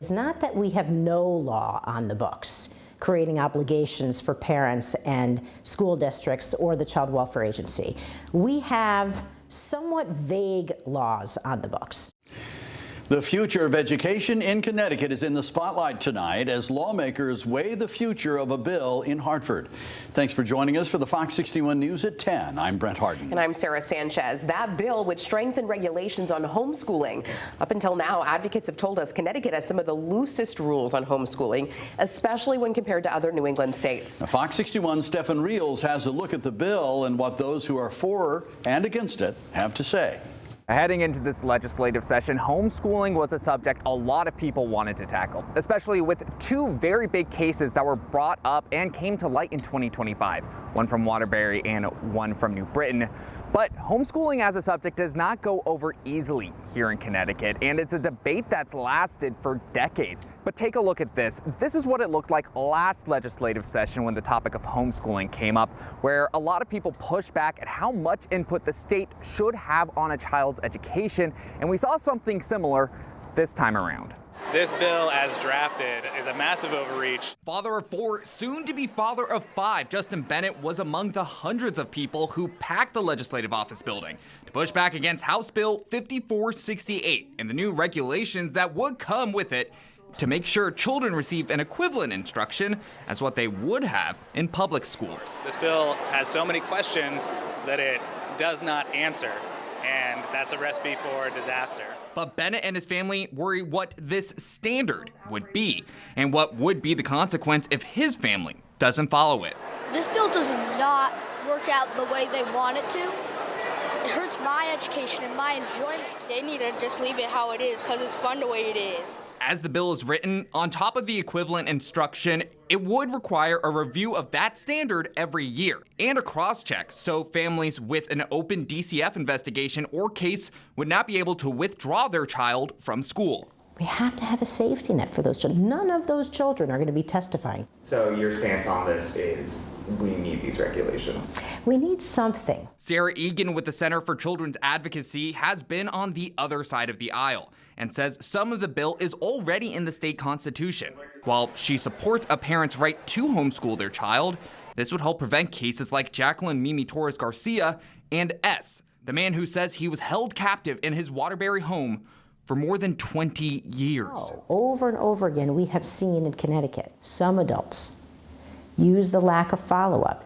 It's not that we have no law on the books creating obligations for parents and school districts or the Child Welfare Agency. We have somewhat vague laws on the books. The future of education in Connecticut is in the spotlight tonight as lawmakers weigh the future of a bill in Hartford. Thanks for joining us for the Fox 61 News at 10. I'm Brent Harden. And I'm Sarah Sanchez. That bill would strengthen regulations on homeschooling. Up until now, advocates have told us Connecticut has some of the loosest rules on homeschooling, especially when compared to other New England states. Now, Fox 61's Stephen Reels has a look at the bill and what those who are for and against it have to say. Heading into this legislative session, homeschooling was a subject a lot of people wanted to tackle, especially with two very big cases that were brought up and came to light in 2025, one from Waterbury and one from New Britain. But homeschooling as a subject does not go over easily here in Connecticut, and it's a debate that's lasted for decades. But take a look at this. This is what it looked like last legislative session when the topic of homeschooling came up, where a lot of people pushed back at how much input the state should have on a child's education, and we saw something similar this time around. This bill, as drafted, is a massive overreach. Father of four, soon to be father of five, Justin Bennett was among the hundreds of people who packed the legislative office building to push back against House Bill 5468 and the new regulations that would come with it to make sure children receive an equivalent instruction as what they would have in public schools. This bill has so many questions that it does not answer, and that's a recipe for disaster. But Bennett and his family worry what this standard would be and what would be the consequence if his family doesn't follow it. This bill does not work out the way they want it to. It hurts my education and my enjoyment. They need to just leave it how it is because it's fun the way it is. As the bill is written, on top of the equivalent instruction, it would require a review of that standard every year and a cross-check, so families with an open DCF investigation or case would not be able to withdraw their child from school. We have to have a safety net for those children. None of those children are going to be testifying. So your stance on this is we need these regulations? We need something. Sarah Egan with the Center for Children's Advocacy has been on the other side of the aisle and says some of the bill is already in the state constitution. While she supports a parent's right to homeschool their child, this would help prevent cases like Jacqueline Mimi Torres Garcia and S., the man who says he was held captive in his Waterbury home for more than 20 years. Over and over again, we have seen in Connecticut, some adults use the lack of follow-up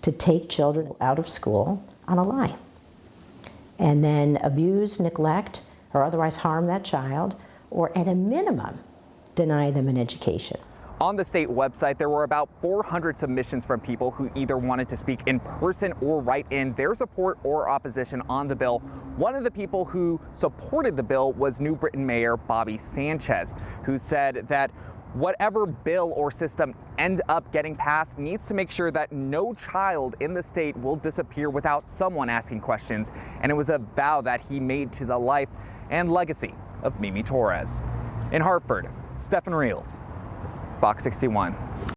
to take children out of school on a lie, and then abuse, neglect, or otherwise harm that child, or at a minimum, deny them an education. On the state website, there were about 400 submissions from people who either wanted to speak in person or write in their support or opposition on the bill. One of the people who supported the bill was New Britain Mayor Bobby Sanchez, who said that whatever bill or system ends up getting passed needs to make sure that no child in the state will disappear without someone asking questions. And it was a vow that he made to the life and legacy of Mimi Torres. In Hartford, Stephen Reels, Fox 61.